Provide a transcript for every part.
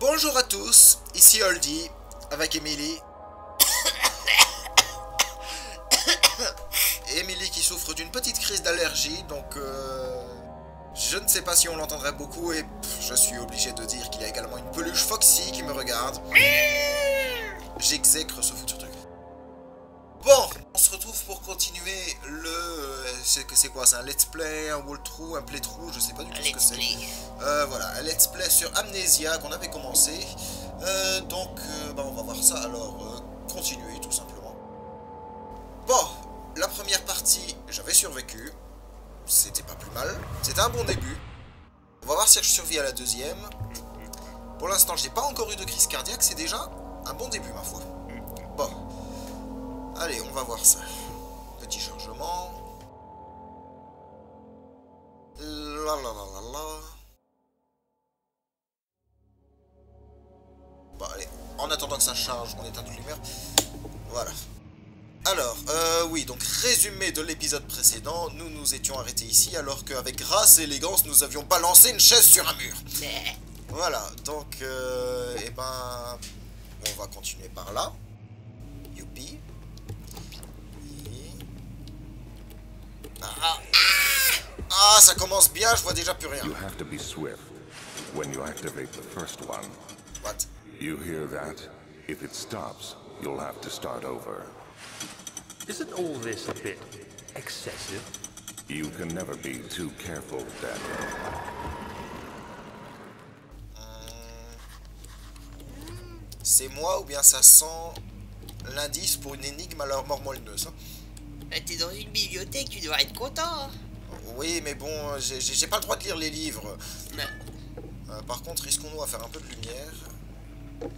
Bonjour à tous, ici Oldie, avec Emily. Emily qui souffre d'une petite crise d'allergie, donc je ne sais pas si on l'entendrait beaucoup et je suis obligé de dire qu'il y a également une peluche Foxy qui me regarde. J'exècre ce foutu truc. Bon, on se retrouve pour continuer le... C'est quoi? C'est un let's play, un walkthrough, un playthrough, je sais pas du tout ce que c'est. Voilà, un let's play sur Amnesia qu'on avait commencé. Donc, on va voir ça. Alors, continuer tout simplement. Bon, la première partie, j'avais survécu. C'était pas plus mal. C'était un bon début. On va voir si je survis à la deuxième. Pour l'instant, je n'ai pas encore eu de crise cardiaque. C'est déjà un bon début, ma foi. Bon. Allez, on va voir ça. Petit chargement. La la la la la. Bon, allez. En attendant que ça charge, on éteint toute lumière. Voilà. Alors, oui, donc résumé de l'épisode précédent, nous nous étions arrêtés ici alors qu'avec grâce et élégance, nous avions balancé une chaise sur un mur. Voilà, donc, on va continuer par là. Youpi. Ah, ça commence bien, je vois déjà plus rien. You have to be swift when you activate the first one. What? You hear that? If it stops, you'll have to start over. Isn't all this a bit excessive? You can never be too careful, Daniel. C'est moi ou bien ça sent l'indice pour une énigme à leur mort moelleuse? T'es dans une bibliothèque, tu dois être content. Oui, mais bon, j'ai pas le droit de lire les livres. Non. Par contre, risquons-nous à faire un peu de lumière.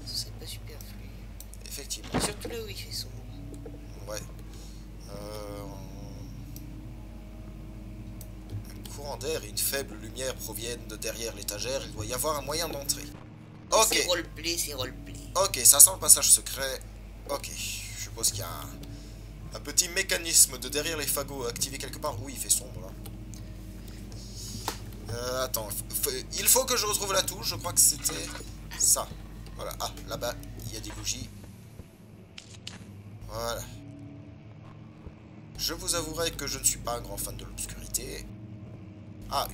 Ce serait pas superflu. Effectivement. Surtout là où il fait sombre. Ouais. Un courant d'air et une faible lumière proviennent de derrière l'étagère. Il doit y avoir un moyen d'entrer. Ok. C'est roleplay, c'est roleplay. Ok, ça sent le passage secret. Ok, je suppose qu'il y a un petit mécanisme de derrière les fagots activé quelque part. Oui, il fait sombre là. Attends, il faut que je retrouve la touche. Je crois que c'était ça. Voilà. Ah, là-bas, il y a des bougies. Voilà. Je vous avouerai que je ne suis pas un grand fan de l'obscurité. Ah,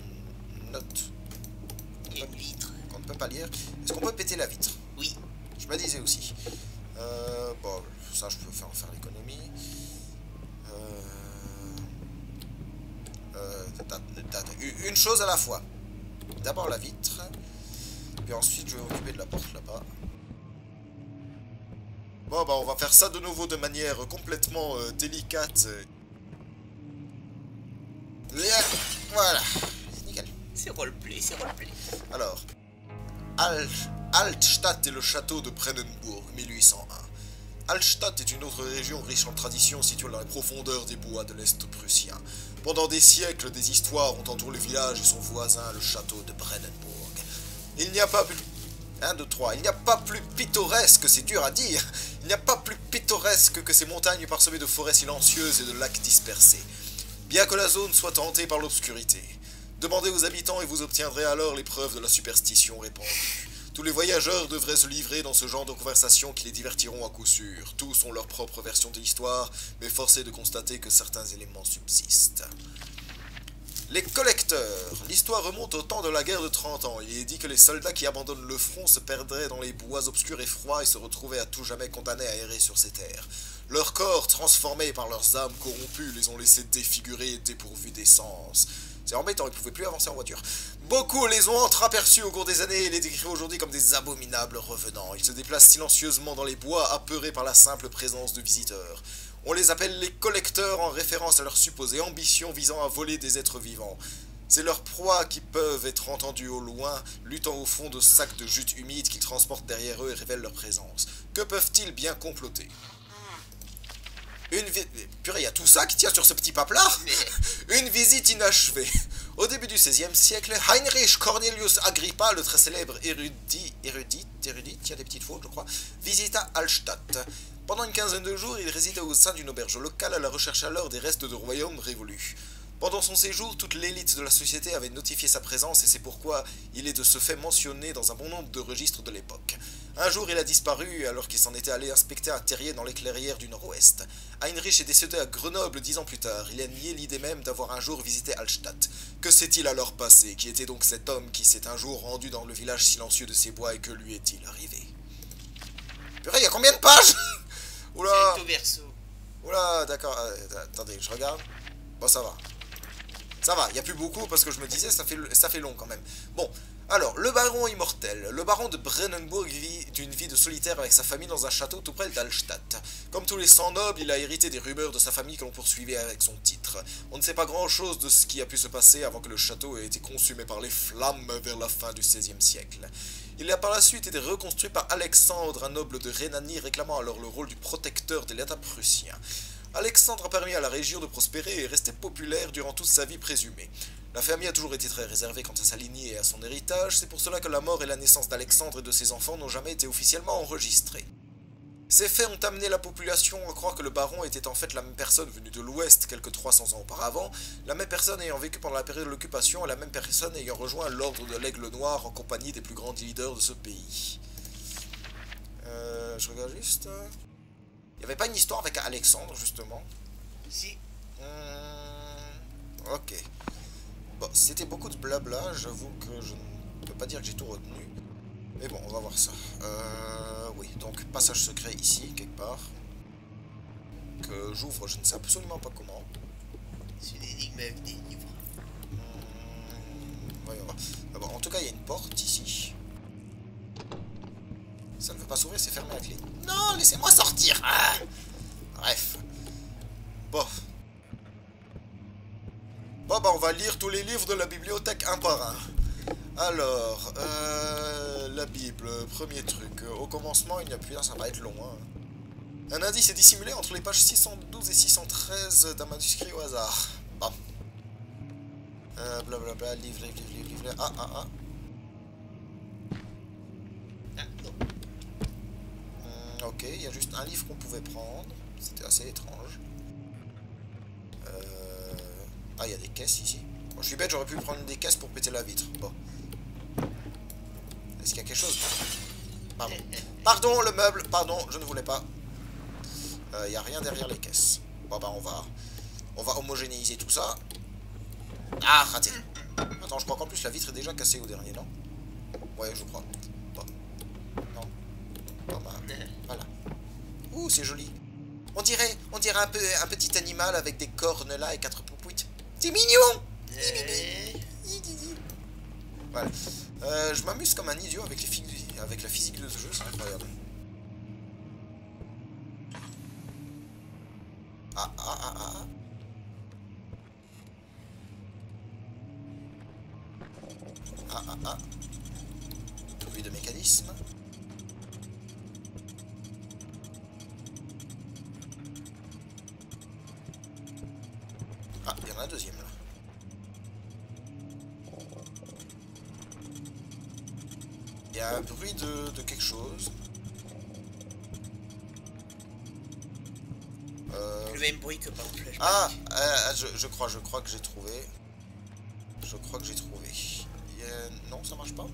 une note. Il y a une vitre. Qu'on ne peut pas lire. Est-ce qu'on peut péter la vitre? Oui. Je me disais aussi. Bon, ça je peux en faire l'économie. Une chose à la fois. D'abord la vitre. Puis ensuite je vais m'occuper de la porte là-bas. Bon, on va faire ça de nouveau de manière complètement délicate. Voilà. Nickel. C'est roleplay, c'est roleplay. Alors, Altstadt est le château de Brennenburg, 1801. Altstadt est une autre région riche en traditions située dans les profondeurs des bois de l'Est prussien. Pendant des siècles, des histoires ont entouré le village et son voisin, le château de Brennenburg. Il n'y a pas plus... 1, 2, 3. Il n'y a pas plus pittoresque, c'est dur à dire. Il n'y a pas plus pittoresque que ces montagnes parsemées de forêts silencieuses et de lacs dispersés. Bien que la zone soit hantée par l'obscurité. Demandez aux habitants et vous obtiendrez alors les preuves de la superstition répandue. Tous les voyageurs devraient se livrer dans ce genre de conversations qui les divertiront à coup sûr. Tous ont leur propre version de l'histoire, mais force est de constater que certains éléments subsistent. Les collecteurs. L'histoire remonte au temps de la guerre de 30 ans. Il est dit que les soldats qui abandonnent le front se perdraient dans les bois obscurs et froids et se retrouvaient à tout jamais condamnés à errer sur ces terres. Leurs corps, transformés par leurs âmes corrompues, les ont laissés défigurés et dépourvus d'essence. C'est embêtant, ils ne pouvaient plus avancer en voiture. Beaucoup les ont entreaperçus au cours des années et les décrivent aujourd'hui comme des abominables revenants. Ils se déplacent silencieusement dans les bois, apeurés par la simple présence de visiteurs. On les appelle les collecteurs en référence à leur supposée ambition visant à voler des êtres vivants. C'est leurs proies qui peuvent être entendues au loin, luttant au fond de sacs de jute humides qu'ils transportent derrière eux et révèlent leur présence. Que peuvent-ils bien comploter? Purée, il y a tout ça qui tient sur ce petit pape-là. Une visite inachevée. Au début du XVIe siècle, Heinrich Cornelius Agrippa, le très célèbre érudit, il y a des petites fautes je crois, visita Altstadt. Pendant une quinzaine de jours, il résidait au sein d'une auberge locale à la recherche alors des restes de royaumes révolus. Pendant son séjour, toute l'élite de la société avait notifié sa présence et c'est pourquoi il est de ce fait mentionné dans un bon nombre de registres de l'époque. Un jour, il a disparu alors qu'il s'en était allé inspecter un terrier dans les clairières du nord-ouest. Heinrich est décédé à Grenoble 10 ans plus tard. Il a nié l'idée même d'avoir un jour visité Hallstatt. Que s'est-il alors passé? Qui était donc cet homme qui s'est un jour rendu dans le village silencieux de ces bois et que lui est-il arrivé? Purée, il y a combien de pages? Oula! C'est au verso. Oula, d'accord. Attendez, je regarde. Bon, ça va. Ça va, il n'y a plus beaucoup parce que je me disais, ça fait long quand même. Bon, alors, le baron immortel. Le baron de Brennenburg vit d'une vie de solitaire avec sa famille dans un château tout près d'Hallstatt. Comme tous les 100 nobles, il a hérité des rumeurs de sa famille que l'on poursuivait avec son titre. On ne sait pas grand-chose de ce qui a pu se passer avant que le château ait été consumé par les flammes vers la fin du XVIe siècle. Il a par la suite été reconstruit par Alexandre, un noble de Rhénanie, réclamant alors le rôle du protecteur de l'État prussien. Alexandre a permis à la région de prospérer et rester populaire durant toute sa vie présumée. La famille a toujours été très réservée quant à sa lignée et à son héritage, c'est pour cela que la mort et la naissance d'Alexandre et de ses enfants n'ont jamais été officiellement enregistrés. Ces faits ont amené la population à croire que le baron était en fait la même personne venue de l'Ouest quelques 300 ans auparavant, la même personne ayant vécu pendant la période de l'occupation et la même personne ayant rejoint l'ordre de l'Aigle Noir en compagnie des plus grands leaders de ce pays. Je regarde juste... Il n'y avait pas une histoire avec Alexandre, justement? Si. Ok. Bon, c'était beaucoup de blabla, j'avoue que je ne peux pas dire que j'ai tout retenu. Mais bon, on va voir ça. Oui, donc passage secret ici, quelque part. Que j'ouvre, je ne sais absolument pas comment. C'est une énigme avec des livres. Voyons voir. Ah bon, en tout cas, il y a une porte ici. Ça ne veut pas s'ouvrir, c'est fermé à clé. Non, laissez-moi sortir. Ah, bref. Bon. Bon, bah on va lire tous les livres de la bibliothèque un par un. Alors, la Bible, premier truc. Au commencement, il n'y a plus rien, ça va être long. Hein. Un indice est dissimulé entre les pages 612 et 613 d'un manuscrit au hasard. Bon. Blablabla, livre. Ah. Ah, non. Ok, il y a juste un livre qu'on pouvait prendre. C'était assez étrange. Ah, il y a des caisses ici. Bon, je suis bête, j'aurais pu prendre des caisses pour péter la vitre. Bon. Est-ce qu'il y a quelque chose? Pardon. Pardon, le meuble. Pardon, je ne voulais pas. Il n'y a rien derrière les caisses. Bon, bah, on va homogénéiser tout ça. Ah, raté. Attends, je crois qu'en plus la vitre est déjà cassée au dernier, non? Ouais, je crois. Bon. Non. Bon, bah, voilà. Ouh, c'est joli. On dirait un petit animal avec des cornes là et 4 poupouites. C'est mignon! Voilà. Je m'amuse comme un idiot avec la physique de ce jeu, c'est incroyable. Ah. Bruit de mécanisme. Ah, il y en a un deuxième là. Il y a un bruit de quelque chose. Le même bruit que par Flashback. Ah, je crois que j'ai trouvé. Je crois que j'ai trouvé. Non, ça marche pas.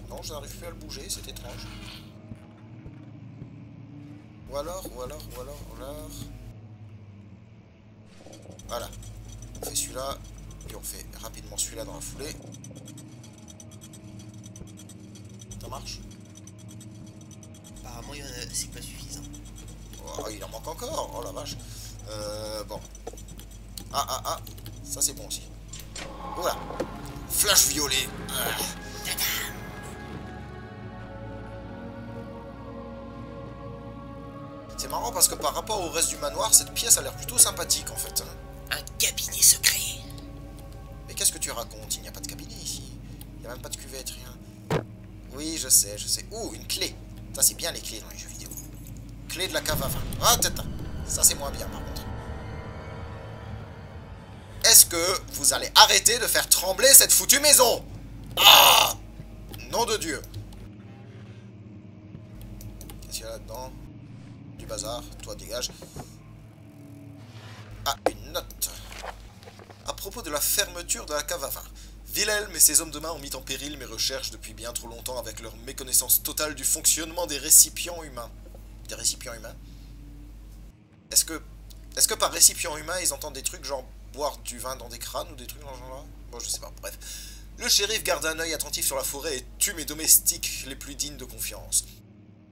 Non, je n'arrive plus à le bouger, c'est étrange. Ou alors. Voilà. On fait celui-là, et on fait rapidement celui-là dans la foulée. Ça marche? Apparemment, c'est pas suffisant. Oh, il en manque encore, oh la vache. Bon. Ah, ça c'est bon aussi. Voilà. Flash violet. C'est marrant parce que par rapport au reste du manoir, cette pièce a l'air plutôt sympathique en fait. Un cabinet secret. Mais qu'est-ce que tu racontes? Il n'y a pas de cabinet ici. Il n'y a même pas de cuvette, rien. Oui, je sais. Ouh, une clé. Ça c'est bien les clés dans les jeux vidéo. Clé de la cave à vin. Ah, tête. Ça c'est moins bien par contre. Est-ce que vous allez arrêter de faire trembler cette foutue maison? Ah! Nom de Dieu. Qu'est-ce qu'il y a là-dedans? Du bazar. Toi, dégage. propos de la fermeture de la cave à vin. Wilhelm et ses hommes de main ont mis en péril mes recherches depuis bien trop longtemps avec leur méconnaissance totale du fonctionnement des récipients humains. Des récipients humains? Est-ce que par récipient humain, ils entendent des trucs genre boire du vin dans des crânes ou des trucs dans ce genre-là? Bon, je sais pas, bref. Le shérif garde un œil attentif sur la forêt et tue mes domestiques les plus dignes de confiance.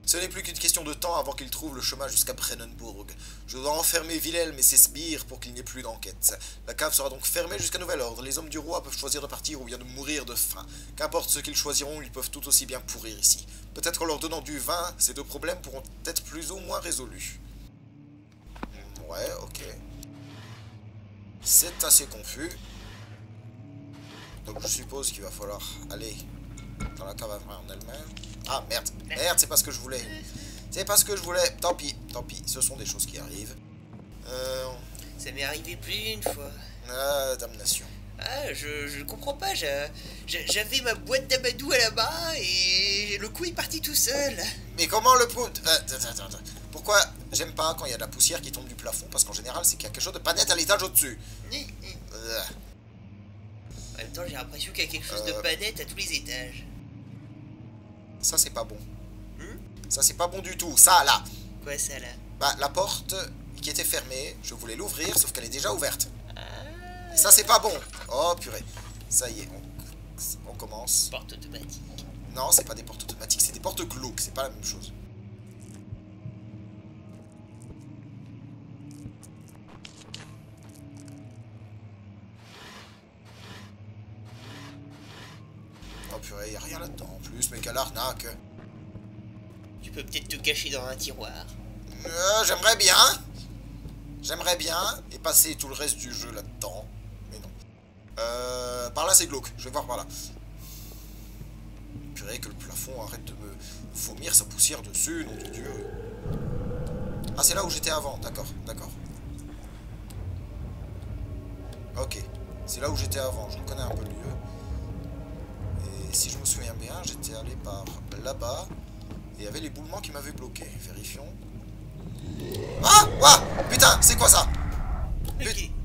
Ce n'est plus qu'une question de temps avant qu'il trouve le chemin jusqu'à Brennenburg. Je dois enfermer Wilhelm et ses sbires pour qu'il n'y ait plus d'enquête. La cave sera donc fermée jusqu'à nouvel ordre. Les hommes du roi peuvent choisir de partir ou bien de mourir de faim. Qu'importe ce qu'ils choisiront, ils peuvent tout aussi bien pourrir ici. Peut-être qu'en leur donnant du vin, ces deux problèmes pourront être plus ou moins résolus. Ouais, ok. C'est assez confus. Donc je suppose qu'il va falloir aller dans la cave à vin en elle-même. Ah merde, merde, c'est pas ce que je voulais. C'est pas ce que je voulais. Tant pis, ce sont des choses qui arrivent. Ça m'est arrivé plus d'une fois. Ah, damnation. Ah, je comprends pas, j'avais ma boîte d'amadou à la main et le coup est parti tout seul. Mais comment le pou... Pourquoi j'aime pas quand il y a de la poussière qui tombe du plafond? Parce qu'en général, c'est qu'il y a quelque chose de pas net à l'étage au-dessus. En même temps, j'ai l'impression qu'il y a quelque chose de pas net à tous les étages. Ça, c'est pas bon. Ça, c'est pas bon du tout. Ça, là. Quoi, ça, là? Bah, la porte qui était fermée, je voulais l'ouvrir, sauf qu'elle est déjà ouverte. Et ça, c'est pas bon. Oh, purée. Ça y est, on commence. Porte automatique. Non, c'est pas des portes automatiques, c'est des portes glauques. C'est pas la même chose. Oh purée, y a rien là-dedans en plus, mais quelle arnaque. Tu peux peut-être te cacher dans un tiroir. J'aimerais bien. J'aimerais bien, et passer tout le reste du jeu là-dedans. Mais non. Par là c'est glauque, je vais voir par là. Purée, que le plafond arrête de me vomir sa poussière dessus, nom de Dieu. Ah, c'est là où j'étais avant, d'accord, d'accord. Ok, c'est là où j'étais avant, je reconnais un peu le lieu. Et si je me souviens bien, j'étais allé par là-bas, et il y avait l'éboulement qui m'avait bloqué. Vérifions. Ah! Ouah! Putain, c'est quoi ça?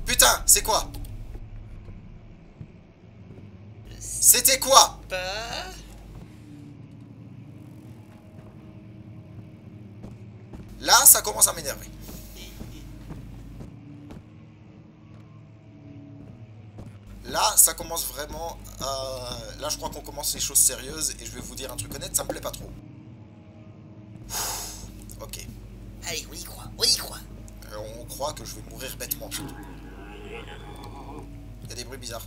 Putain, c'est quoi? C'était quoi? Pas... Là, ça commence à m'énerver. Là, ça commence vraiment à... Là, je crois qu'on commence les choses sérieuses, et je vais vous dire un truc honnête, ça me plaît pas trop. Ok. Allez, on y croit, on y croit. On croit que je vais mourir bêtement, surtout. Il y a des bruits bizarres.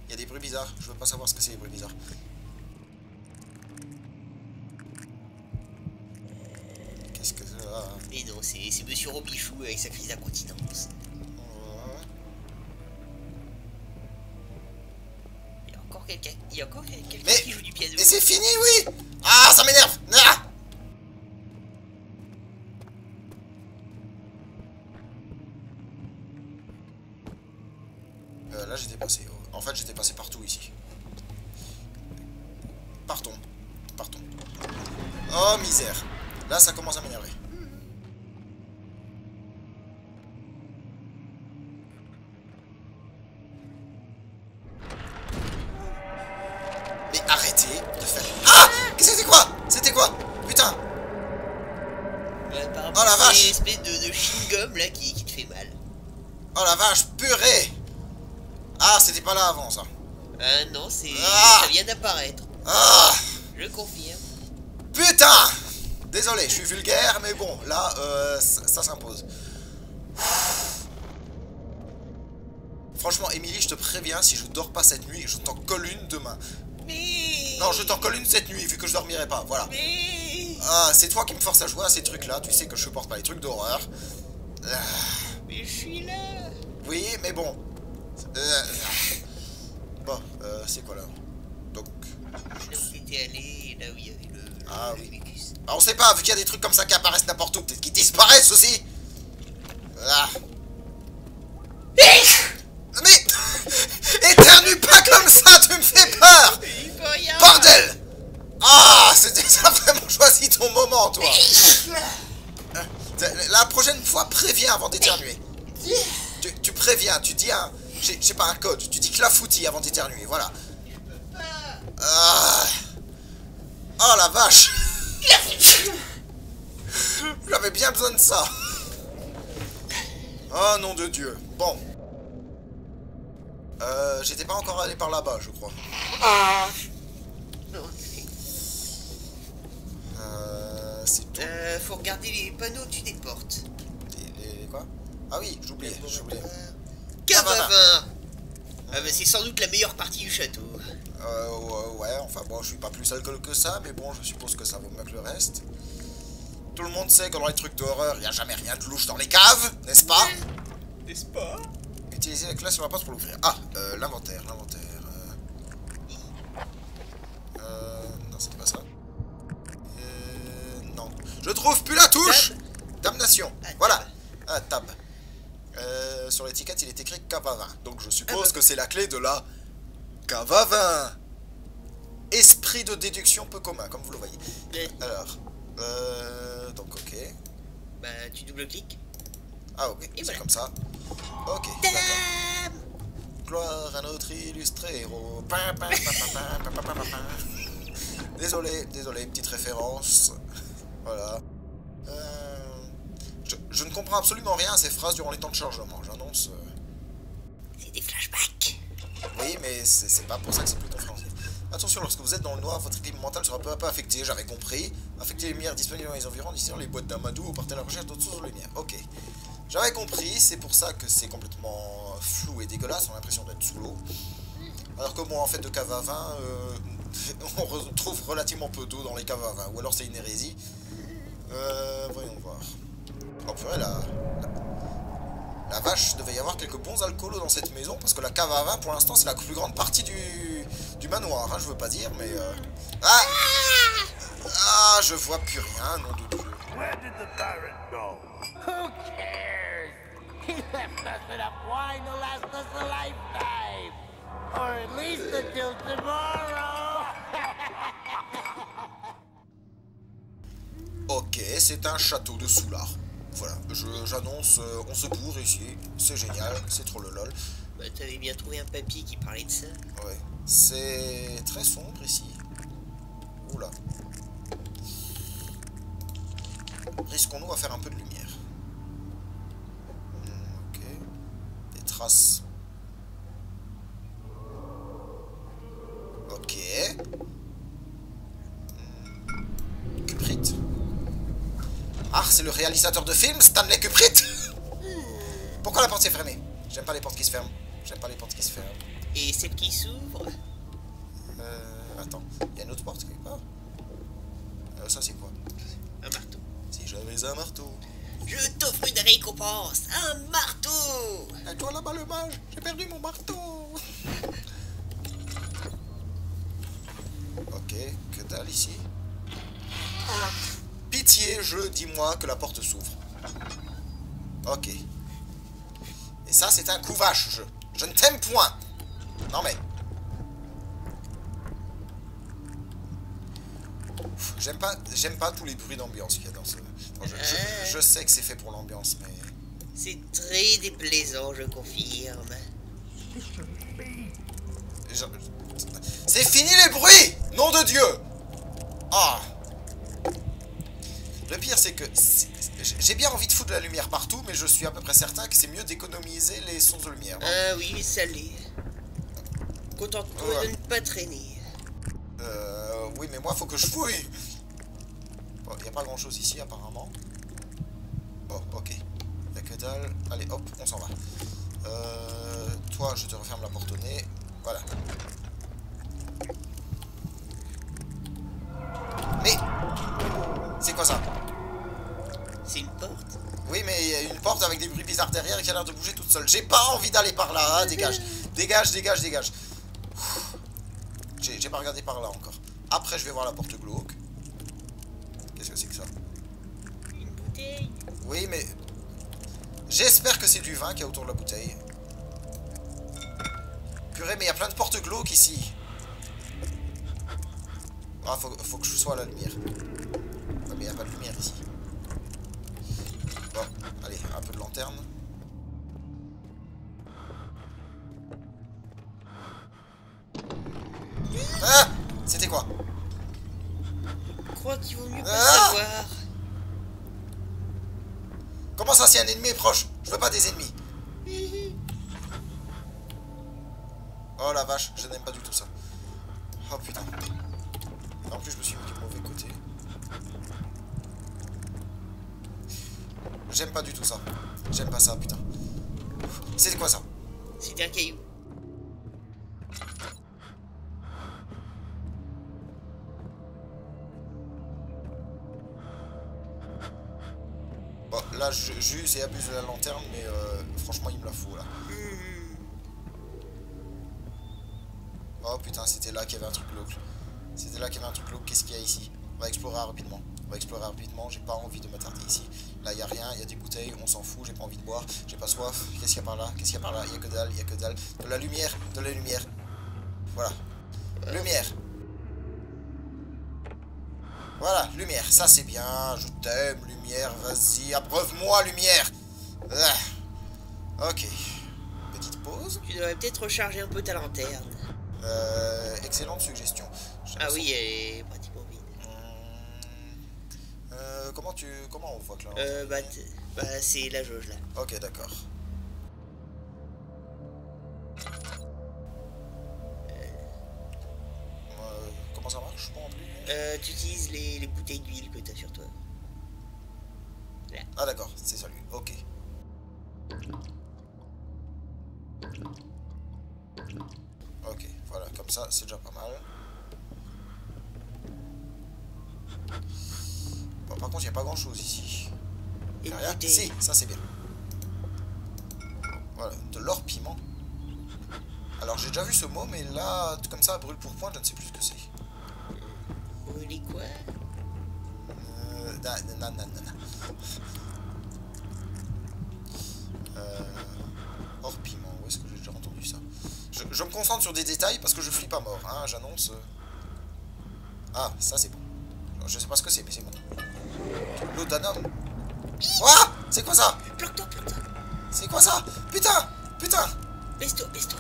Il y a des bruits bizarres. Je veux pas savoir ce que c'est, les bruits bizarres. Qu'est-ce que ça... Mais non, c'est Monsieur Robichou avec sa crise d'incontinence. Il y a encore quelqu'un qui joue du piano. Mais c'est fini, oui! Ah, ça m'énerve! Ah! Là, j'étais passé... En fait, j'étais passé partout ici. Partons. Partons. Oh, misère. Là, ça commence à m'énerver. Mais arrêtez de faire... Ah! C'était quoi? C'était quoi? Putain! Apparemment, Oh la vache! c'est une espèce de chewing-gum là qui te fait mal. Oh la vache, purée! Ah, c'était pas là avant, ça. Ah non, c'est... Ah! Ça vient d'apparaître. Ah! Je confirme. Putain! Désolé, je suis vulgaire, mais bon, là, ça s'impose. Franchement, Émilie, je te préviens, si je dors pas cette nuit, je t'en colle une demain. Mais... Non, je t'en colle une cette nuit, vu que je dormirai pas, voilà. Mais... Ah, c'est toi qui me force à jouer à ces trucs-là, tu sais que je supporte pas les trucs d'horreur. Mais je suis là. Oui, mais bon. Bon, c'est quoi là? Donc... Là où t'étais allé, là où il y avait le... Ah le oui. mucus. Bah, on sait pas, vu qu'il y a des trucs comme ça qui apparaissent n'importe où, peut-être qu'ils disparaissent aussi. Ah. Mais éternue pas comme ça, tu me fais peur. Il peut rien. Bordel. Ah, t'as vraiment choisi ton moment, toi. La prochaine fois, préviens avant d'éternuer. Tu préviens, tu dis J'ai pas un code. Tu dis clafoutis avant d'éternuer, voilà. Ah. Oh la vache. J'avais bien besoin de ça. Oh nom de Dieu. Bon. J'étais pas encore allé par là-bas, je crois. Non. C'est tout. Faut regarder les panneaux au-dessus des portes. Les quoi? Ah oui, j'oubliais. Cave à vin. Ah bah c'est sans doute la meilleure partie du château. Ouais, enfin bon, je suis pas plus alcool que ça, mais bon, je suppose que ça vaut mieux que le reste. Tout le monde sait que dans les trucs d'horreur, il n'y a jamais rien de louche dans les caves, n'est-ce pas? N'est-ce pas? Utilisez la classe sur la porte pour l'ouvrir. Ah, l'inventaire. Non, c'était pas ça. Non. Je trouve plus la touche! Damnation. Voilà. Ah, tab. Sur l'étiquette, il est écrit cave à vin. Donc je suppose que c'est la clé de la cave à vin. Esprit de déduction peu commun, comme vous le voyez. Alors, donc ok. Bah tu double-cliques. Ah ok, c'est voilà. comme ça. Ok, d'accord. Gloire à notre illustré héros. Désolé, petite référence. Voilà. Je ne comprends absolument rien à ces phrases durant les temps de chargement, j'annonce. C'est des flashbacks. Oui, mais c'est pas pour ça que c'est plus compréhensible. Attention, lorsque vous êtes dans le noir, votre équilibre mental sera peu à peu affecté, j'avais compris. Affecter les lumières disponibles dans les environs, d'ici les boîtes d'amadou ou partez à la recherche d'autres sources de lumière. Ok. J'avais compris, c'est pour ça que c'est complètement flou et dégueulasse, on a l'impression d'être sous l'eau. Alors que bon, en fait, de cave à vin, on retrouve relativement peu d'eau dans les caves à vin, ou alors c'est une hérésie. Voyons voir. Oh purée, la vache, devait y avoir quelques bons alcoolos dans cette maison, parce que la cave à vin, pour l'instant, c'est la plus grande partie du manoir, hein, je veux pas dire, mais... Ah, je vois plus rien, nom de Dieu. Where did the Baron go? Who cares? He left us enough wine to last us a lifetime. Or at least until tomorrow. Ok, c'est un château de Soulard. Voilà, j'annonce, on se bourre ici, c'est génial, c'est trop le lol. Bah t'avais bien trouvé un papier qui parlait de ça. Ouais, c'est très sombre ici. Oula. Risquons-nous à faire un peu de lumière. Ok. Des traces. Ok. Kubrick. Ah, c'est le réalisateur de film, Stanley Kubrick. Pourquoi la porte s'est fermée? J'aime pas les portes qui se ferment. Et celle qui s'ouvre? Attends, il y a une autre porte quelque part. Ça c'est quoi? Un marteau. Si j'avais un marteau. Je t'offre une récompense, un marteau. Et toi là-bas le mage, j'ai perdu mon marteau. Ok, que dalle ici. Pitié, dis-moi que la porte s'ouvre. Ok. Et ça c'est un coup vache, je ne t'aime point. Non mais... J'aime pas tous les bruits d'ambiance qu'il y a dans ce... Non, je sais que c'est fait pour l'ambiance, mais... C'est très déplaisant, je confirme. C'est fini les bruits! Nom de Dieu! Ah! Le pire, c'est que... J'ai bien envie de foutre de la lumière partout, mais je suis à peu près certain que c'est mieux d'économiser les sources de lumière. Ah oui, ça l'est. Contente-toi de ne pas traîner. Oui, mais moi, faut que je fouille. Bon, y a pas grand-chose ici, apparemment. Bon, ok. Y'a que dalle. Allez, hop, on s'en va. Toi, je te referme la porte au nez. Voilà. Mais... C'est quoi ça? C'est une porte. Oui, mais il y a une porte avec des bruits bizarres derrière qui a l'air de bouger toute seule. J'ai pas envie d'aller par là, hein. Dégage. Dégage. J'ai pas regardé par là encore. Après, je vais voir la porte glauque. Qu'est-ce que c'est que ça? Une bouteille. Oui, mais... J'espère que c'est du vin qu'il y a autour de la bouteille. Purée, mais il y a plein de portes glauques ici. Ah, faut que je sois à la lumière. Ouais, mais il n'y a pas de lumière ici. Bon, allez, un peu de lanterne. C'était quoi? Je crois qu'il vaut mieux pas Ah! savoir. Comment ça, c'est un ennemi proche? Je veux pas des ennemis. Oh la vache, je n'aime pas du tout ça. Oh putain. En plus, je me suis mis du mauvais côté. J'aime pas du tout ça. J'aime pas ça, putain. C'est quoi ça? C'était un caillou. Bon, là, j'use et abuse de la lanterne, mais franchement, il me la faut, là. Oh putain, c'était là qu'il y avait un truc glauque. C'était là qu'il y avait un truc glauque. Qu'est-ce qu'il y a ici? On va explorer rapidement. On va explorer rapidement. J'ai pas envie de m'attarder ici. Là, il y a rien. Il y a des bouteilles. On s'en fout. J'ai pas envie de boire. J'ai pas soif. Qu'est-ce qu'il y a par là? Qu'est-ce qu'il y a par là? Il y a que dalle. Il y a que dalle. De la lumière. De la lumière. Voilà. Lumière. Voilà, lumière. Ça, c'est bien. Je t'aime, lumière. Vas-y. Abreuve-moi, lumière. Ah. Ok. Petite pause. Tu devrais peut-être recharger un peu ta lanterne. Excellente suggestion. Ah oui, elle est pratiquement vide. Comment on voit que là C'est la jauge là. Ok, d'accord. Comment ça marche? Moi en plus. Tu utilises les bouteilles d'huile que t'as sur toi. Là. Ah d'accord, c'est ça lui. Ok. Ok, voilà, comme ça, c'est déjà pas mal. Bon, par contre, il n'y a pas grand chose ici. Et Rien. bouteilles. Si, ça c'est bien. Voilà, de l'or piment. Alors, j'ai déjà vu ce mot, mais là, comme ça, brûle pour point, je ne sais plus ce que c'est. Brûler quoi? Or piment, où est-ce que j'ai déjà entendu ça? Je me concentre sur des détails parce que je flippe à mort, hein, j'annonce. Ah, ça c'est bon. Je sais pas ce que c'est, mais c'est bon. Laudanum. Ouah! C'est quoi ça? Planque-toi, planque-toi. C'est quoi ça? Putain! Putain! Baisse-toi, baisse-toi.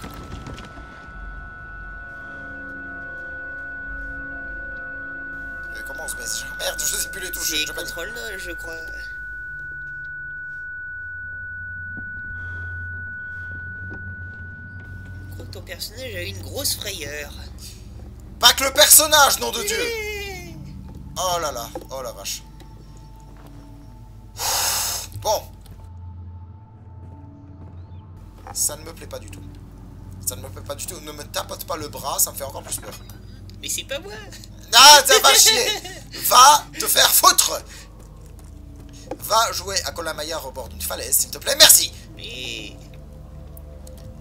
Comment on se baisse? Merde, je sais plus les touches. C'est je panique. contrôle, je crois. Je crois que ton personnage a eu une grosse frayeur. Pas que le personnage, nom de Dieu! Oh là là, oh la vache. Bon. Ça ne me plaît pas du tout. Ça ne me plaît pas du tout. Ne me tapote pas le bras, ça me fait encore plus peur. Mais c'est pas moi. Ah, ça va chier! Va te faire foutre! Va jouer à Colin-Maillard au bord d'une falaise, s'il te plaît, merci! Mais...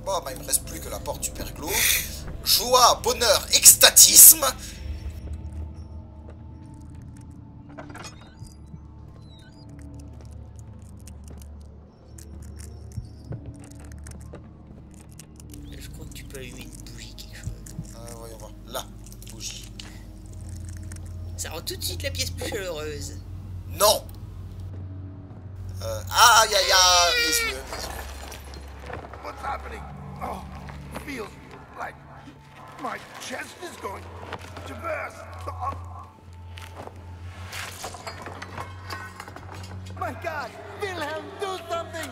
Bon, bah il me reste plus que la porte du perglo. Joie, bonheur, extatisme. Je crois que tu peux allumer une bougie, quelque chose. Voyons voir. Là, bougie. Ça rend tout de suite la pièce plus chaleureuse. Non! Aïe aïe aïe, mes yeux. What's happening? Oh, feels like my chest is going to burst. Oh. My God! Wilhelm, do something!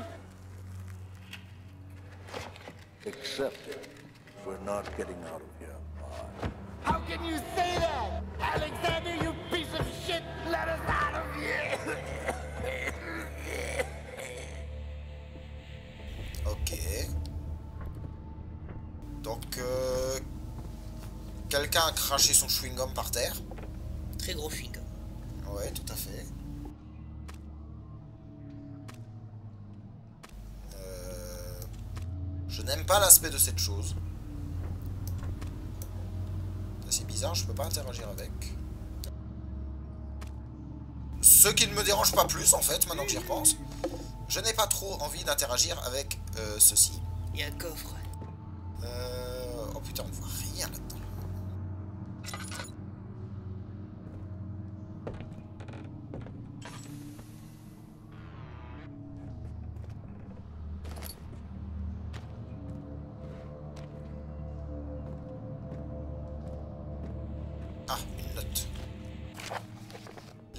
Accept it. We're not getting out of here alive. How can you say that? Alexander, you piece of shit! Let us out of here! Ok. Donc, quelqu'un a craché son chewing-gum par terre. Très gros chewing-gum. Ouais, tout à fait. Je n'aime pas l'aspect de cette chose. C'est bizarre, je peux pas interagir avec. Ce qui ne me dérange pas plus, en fait, maintenant que j'y repense. Je n'ai pas trop envie d'interagir avec ceci. Il y a un coffre. Oh putain, on voit rien là-dedans.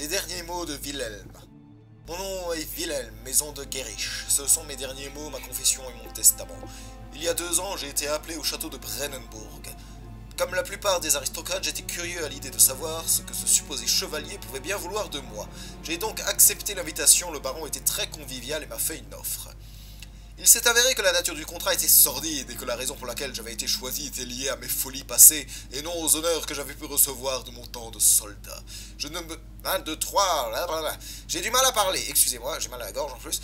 Les derniers mots de Wilhelm. Mon nom est Wilhelm, maison de Gerich. Ce sont mes derniers mots, ma confession et mon testament. Il y a 2 ans, j'ai été appelé au château de Brennenburg. Comme la plupart des aristocrates, j'étais curieux à l'idée de savoir ce que ce supposé chevalier pouvait bien vouloir de moi. J'ai donc accepté l'invitation, le baron était très convivial et m'a fait une offre. Il s'est avéré que la nature du contrat était sordide et que la raison pour laquelle j'avais été choisi était liée à mes folies passées et non aux honneurs que j'avais pu recevoir de mon temps de soldat. Je ne me... 1, 2, 3... J'ai du mal à parler, excusez-moi, j'ai mal à la gorge en plus.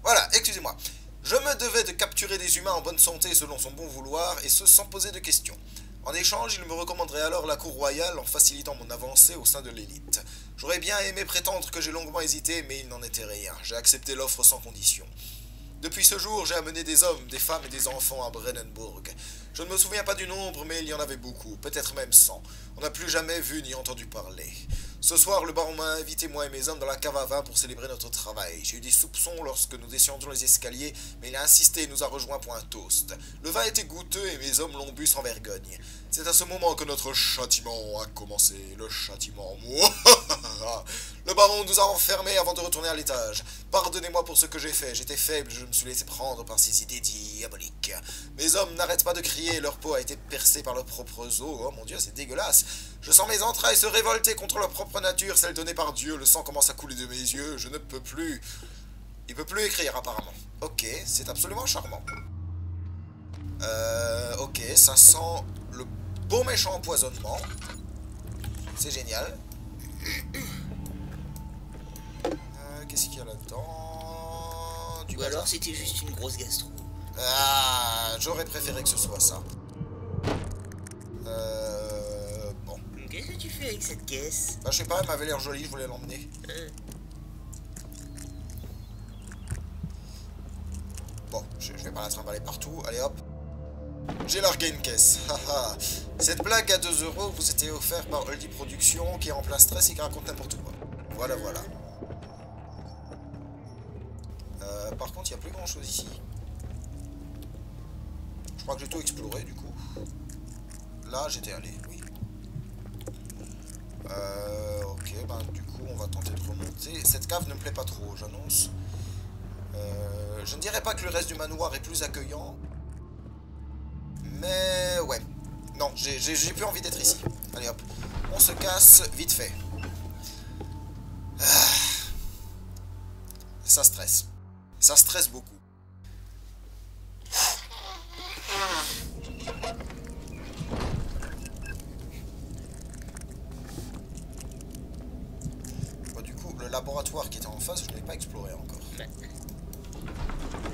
Voilà, excusez-moi. Je me devais de capturer des humains en bonne santé selon son bon vouloir, et ce sans poser de questions. En échange, il me recommanderait alors la cour royale en facilitant mon avancée au sein de l'élite. J'aurais bien aimé prétendre que j'ai longuement hésité, mais il n'en était rien. J'ai accepté l'offre sans condition. Depuis ce jour, j'ai amené des hommes, des femmes et des enfants à Brennenburg. Je ne me souviens pas du nombre, mais il y en avait beaucoup, peut-être même 100. On n'a plus jamais vu ni entendu parler. Ce soir, le baron m'a invité, moi et mes hommes, dans la cave à vin pour célébrer notre travail. J'ai eu des soupçons lorsque nous descendions les escaliers, mais il a insisté et nous a rejoints pour un toast. Le vin était goûteux et mes hommes l'ont bu sans vergogne. C'est à ce moment que notre châtiment a commencé. Le châtiment, moi. Le baron nous a enfermés avant de retourner à l'étage. Pardonnez-moi pour ce que j'ai fait. J'étais faible, je me suis laissé prendre par ces idées diaboliques. Mes hommes n'arrêtent pas de crier, leur peau a été percée par leurs propres os. Oh mon Dieu, c'est dégueulasse. Je sens mes entrailles se révolter contre leur propre nature, celle donnée par Dieu. Le sang commence à couler de mes yeux. Je ne peux plus. Il peut plus écrire apparemment. Ok, c'est absolument charmant. Ok, ça sent le beau méchant empoisonnement. C'est génial. Qu'est-ce qu'il y a là-dedans? Ou alors c'était juste une grosse gastro. Ah, j'aurais préféré que ce soit ça. Bon. Qu'est-ce que tu fais avec cette caisse? Bah je sais pas, elle m'avait l'air jolie, je voulais l'emmener. Bon, je vais pas la trimballer partout, allez hop. J'ai largué une caisse, haha. Cette blague à 2 € vous était offerte par Aldi Productions qui est en plein stress et qui raconte n'importe quoi. Voilà, voilà. Par contre, il n'y a plus grand chose ici. Je crois que j'ai tout exploré du coup. Là, j'étais allé, oui. Ok, ben du coup, on va tenter de remonter. Cette cave ne me plaît pas trop, j'annonce. Je ne dirais pas que le reste du manoir est plus accueillant. Mais ouais. Non, j'ai plus envie d'être ici. Allez hop. On se casse vite fait. Ah. Ça stresse. Ça stresse beaucoup. Bon, du coup, le laboratoire qui était en face, je ne l'ai pas exploré encore.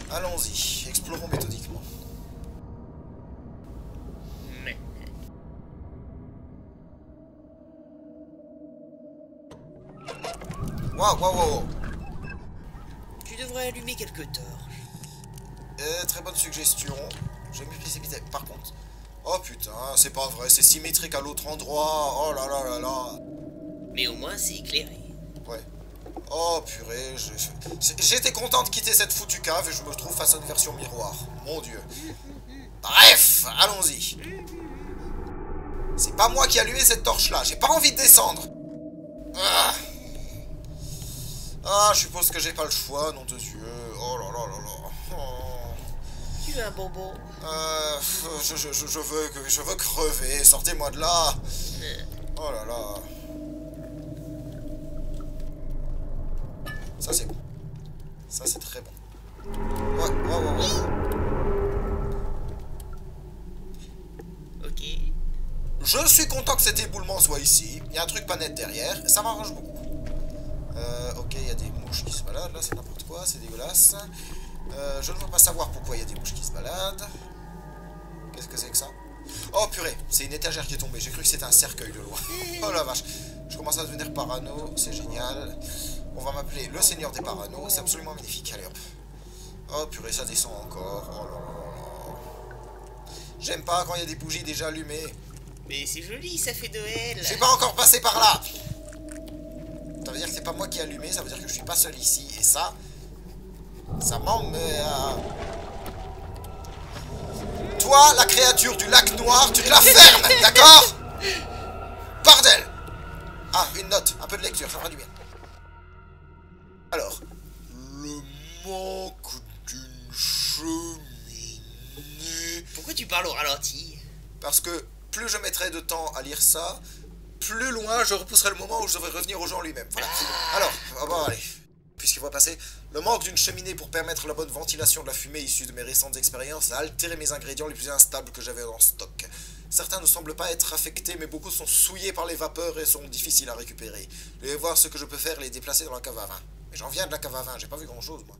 Allons-y, explorons méthodiquement. Waouh, waouh, waouh. Tu devrais allumer quelques torches. Très bonne suggestion. Je vais me précipiter. Par contre... Oh putain, c'est pas vrai, c'est symétrique à l'autre endroit. Oh là là là là. Mais au moins c'est éclairé. Ouais. Oh purée, j'étais content de quitter cette foutue cave et je me trouve face à une version miroir. Mon Dieu. Bref, allons-y. C'est pas moi qui ai allumé cette torche-là, j'ai pas envie de descendre. Ah, je suppose que j'ai pas le choix, nom de Dieu. Oh là là là là. Oh. Tu veux un bonbon? Je veux crever, sortez-moi de là. Oh là là. Ça c'est bon. Ça c'est très bon. Ouais, ouais, ouais, ouais. Ok. Je suis content que cet éboulement soit ici. Il y a un truc pas net derrière. Ça m'arrange beaucoup. Ok, il y a des mouches qui se baladent. Là, c'est n'importe quoi. C'est dégueulasse. Je ne veux pas savoir pourquoi il y a des mouches qui se baladent. Qu'est-ce que c'est que ça? Oh purée, c'est une étagère qui est tombée. J'ai cru que c'était un cercueil de loin. Oh la vache. Je commence à devenir parano. C'est génial. On va m'appeler le seigneur des paranos. C'est absolument magnifique. Allez hop. Oh purée, ça descend encore. Oh là là là. J'aime pas quand il y a des bougies déjà allumées. Mais c'est joli, ça fait Noël. Je suis pas encore passé par là. Ça veut dire que c'est pas moi qui ai allumé. Ça veut dire que je suis pas seul ici. Et ça... Ça m'emmerde. Toi, la créature du lac noir, tu te la fermes, d'accord? bordel! Ah, une note, un peu de lecture, ça fera du bien. Alors, le manque d'une cheminée... Pourquoi tu parles au ralenti? Parce que plus je mettrai de temps à lire ça, plus loin je repousserai le moment où je devrais revenir au genre lui-même. Voilà. Alors, bon, allez, puisqu'il va passer, le manque d'une cheminée pour permettre la bonne ventilation de la fumée issue de mes récentes expériences a altéré mes ingrédients les plus instables que j'avais en stock. Certains ne semblent pas être affectés, mais beaucoup sont souillés par les vapeurs et sont difficiles à récupérer. Je vais voir ce que je peux faire, les déplacer dans la cave à vin. Mais j'en viens de la cave à vin, j'ai pas vu grand chose, moi.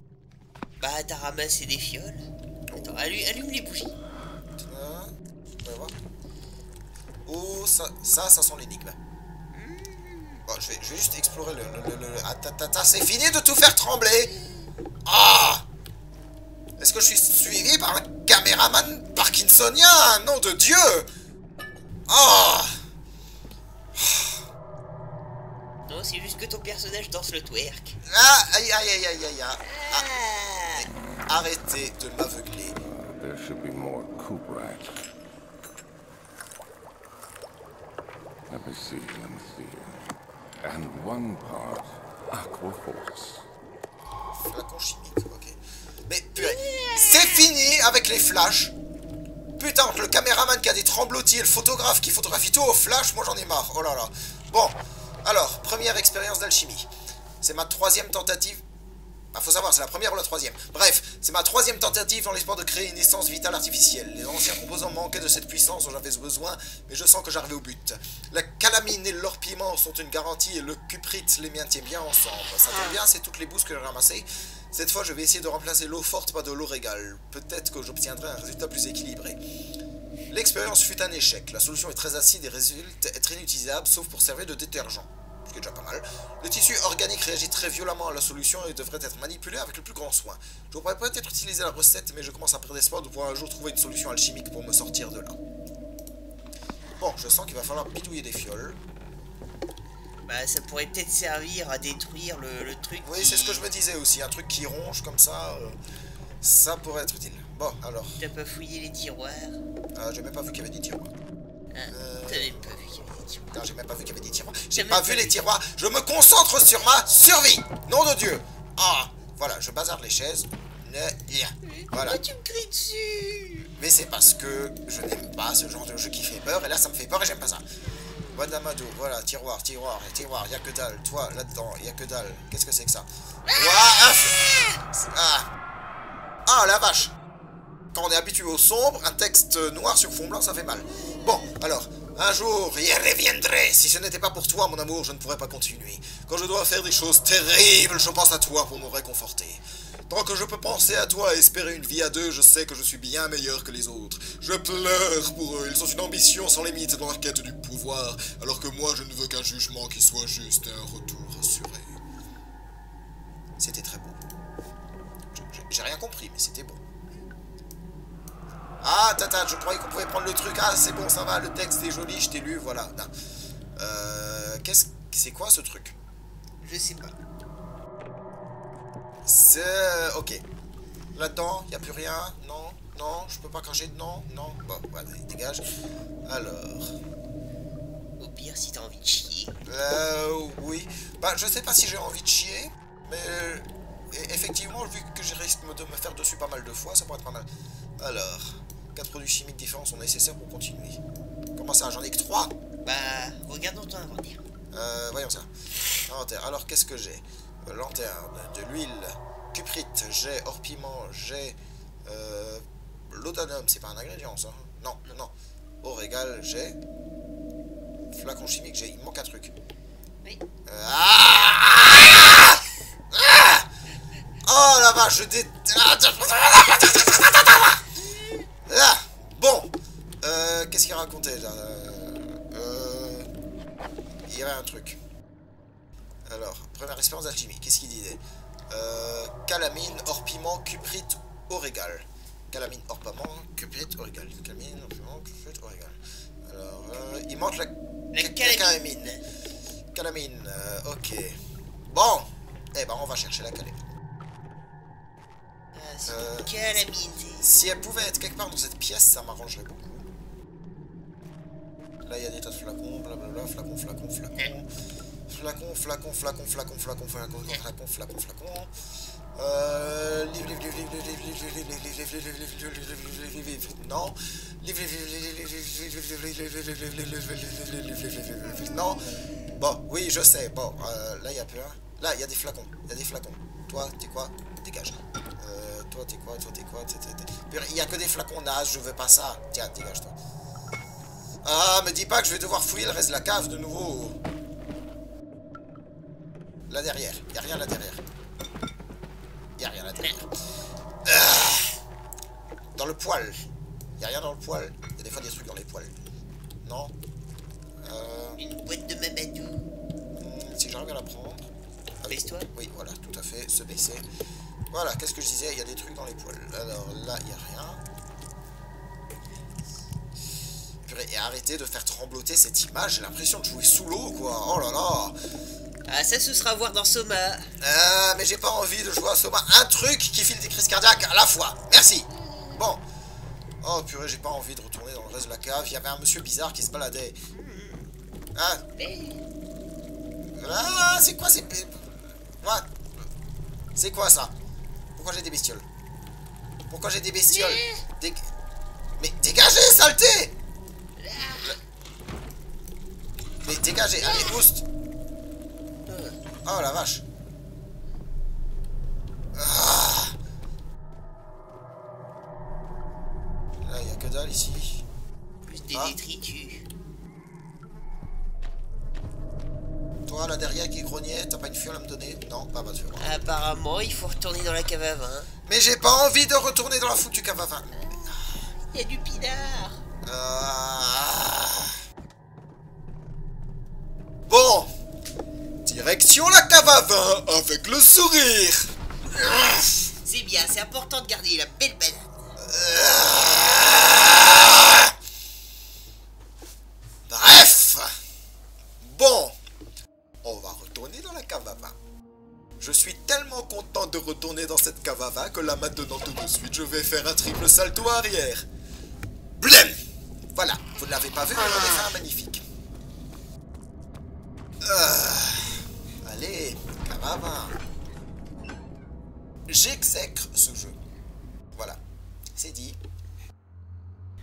Bah, t'as ramassé des fioles. Attends, allume les bougies. On va voir. Oh, ça sent l'énigme. Bon, je vais juste explorer le... Attends, c'est fini de tout faire trembler. Ah! Est-ce que je suis suivi par un caméraman parkinsonien? Nom de Dieu! Ah! Non, c'est juste que ton personnage danse le twerk. Ah! Aïe, aïe, aïe, aïe, aïe, aïe. Ah. Arrêtez de m'aveugler. There should be more coop rats. Let me see. And one part aquaforce. Flacon chimique, ok. Mais purée, c'est fini avec les flashs. Putain, entre le caméraman qui a des tremblotis et le photographe qui photographie tout au flash, moi j'en ai marre. Oh là là. Bon, alors, première expérience d'alchimie. C'est ma 3e tentative. Bah, faut savoir, c'est la première ou la 3e. Bref, c'est ma 3e tentative dans l'espoir de créer une essence vitale artificielle. Les anciens composants manquaient de cette puissance dont j'avais besoin, mais je sens que j'arrive au but. La calamine et l'orpiment sont une garantie et le cuprite les maintient bien ensemble. Ça tombe bien, c'est toutes les bousses que j'ai ramassées. Cette fois, je vais essayer de remplacer l'eau forte par de l'eau régale. Peut-être que j'obtiendrai un résultat plus équilibré. L'expérience fut un échec. La solution est très acide et résulte être inutilisable, sauf pour servir de détergent. Ce qui est déjà pas mal. Le tissu organique réagit très violemment à la solution et devrait être manipulé avec le plus grand soin. Je pourrais peut-être utiliser la recette, mais je commence à perdre espoir de pouvoir un jour trouver une solution alchimique pour me sortir de là. Bon, je sens qu'il va falloir bidouiller des fioles. Bah, ça pourrait peut-être servir à détruire le truc. Oui, c'est ce que je me disais aussi. Un truc qui ronge comme ça, ça pourrait être utile. Bon, alors. T'as pas fouillé les tiroirs? J'ai même pas vu qu'il y avait des tiroirs. T'as même pas vu qu'il y avait des tiroirs? Non, j'ai même pas vu qu'il y avait des tiroirs. J'ai pas vu les tiroirs. Je me concentre sur ma survie. Nom de Dieu. Ah, voilà, je bazarde les chaises. Voilà. Pourquoi tu me cries dessus? Mais c'est parce que je n'aime pas ce genre de jeu qui fait peur. Et là, ça me fait peur et j'aime pas ça. Wadamado, voilà, tiroir, y a que dalle. Toi, là-dedans, y a que dalle. Qu'est-ce que c'est que ça? Ah, la vache. Quand on est habitué au sombre, un texte noir sur fond blanc, ça fait mal. Bon, alors, un jour, y reviendrai. Si ce n'était pas pour toi, mon amour, je ne pourrais pas continuer. Quand je dois faire des choses terribles, je pense à toi pour me réconforter. Tant que je peux penser à toi et espérer une vie à deux, je sais que je suis bien meilleur que les autres. Je pleure pour eux, ils ont une ambition sans limite dans la quête du pouvoir, alors que moi je ne veux qu'un jugement qui soit juste et un retour assuré. C'était très beau. J'ai rien compris, mais c'était beau. Ah, tata, je croyais qu'on pouvait prendre le truc. Ah, c'est bon, ça va, le texte est joli, je t'ai lu, voilà. C'est quoi ce truc? Je sais pas. C'est... ok. Là-dedans, y a plus rien? Non, non, je peux pas cracher? Non, non. Bon, voilà, il dégage. Alors... Au pire, si t'as envie de chier. Oui. Bah, je sais pas si j'ai envie de chier, mais... effectivement, vu que je risque de me faire dessus pas mal de fois, ça pourrait être pas mal. Alors... 4 produits chimiques différents sont nécessaires pour continuer. Comment ça? J'en ai que 3? Bah, regarde dans ton inventaire. Voyons ça. Inventaire. Alors, qu'est-ce que j'ai? Lanterne, de l'huile, cuprite, j'ai orpiment, j'ai... laudanum, c'est pas un ingrédient, ça? Non, non. Orégal, j'ai... Flacon chimique, j'ai... Il me manque un truc. Oui. Oh la vache, je bon. Qu'est-ce qu'il racontait là? Il y avait un truc. Alors, première expérience d'alchimie, qu'est-ce qu'il disait? Calamine, orpiment, cuprite, orégal. Calamine, orpiment, cuprite, orégal. Calamine, orpiment, cuprite, orégal. Alors, il manque la calamine. Calamine, ok. Bon, eh ben on va chercher la calamine. Calamine. Si elle pouvait être quelque part dans cette pièce, ça m'arrangerait beaucoup. Là, il y a des tas de flacons, blablabla, flacon. Non. Non. Bon, oui, je sais. Bon, là, il y a plus un. Là, il y a des flacons. Toi, t'es quoi? Dégage. Toi, t'es quoi? Il y a que des flacons naze, je veux pas ça. Tiens, dégage-toi. Ah, me dis pas que je vais devoir fouiller le reste de la cave de nouveau. Là derrière. Y a rien là derrière. Dans le poêle. Y a rien dans le poêle. Y a des fois des trucs dans les poêles. Non. Une boîte de Mamadou. Si j'arrive à la prendre. Baisse-toi. Oui, voilà, tout à fait. Se baisser. Voilà, qu'est-ce que je disais? Il y a des trucs dans les poêles. Alors là, il y a rien. Et arrêtez de faire trembloter cette image, j'ai l'impression de jouer sous l'eau, quoi. Oh là là. Ah, ça, ce sera à voir dans Soma. Ah, mais j'ai pas envie de jouer à Soma. Un truc qui file des crises cardiaques à la fois. Merci. Bon. Oh, purée, j'ai pas envie de retourner dans le reste de la cave. Il y avait un monsieur bizarre qui se baladait. Ah. Ah, c'est quoi ces... What? C'est quoi ça? Pourquoi j'ai des bestioles? Mais dégagez, saleté! Mais dégagez, allez, boost. Oh la vache. Ah. Là, il y a que dalle ici. Plus des détritus. Toi, là derrière qui grognait, t'as pas une fiole à me donner? Non, pas ma fiole. Apparemment, il faut retourner dans la cave à vin. Mais j'ai pas envie de retourner dans la foutue cave à vin. Il y a du pinard. Bon, direction la cave à vin avec le sourire. C'est bien, c'est important de garder la belle banane. Bref. Bon, on va retourner dans la cave à vin. Je suis tellement content de retourner dans cette cave à vin que là maintenant tout de suite je vais faire un triple salto arrière. Blême. Voilà, vous ne l'avez pas vu, mais j'en ai fait un magnifique. Allez, cave à vin. J'exècre ce jeu. Voilà, c'est dit.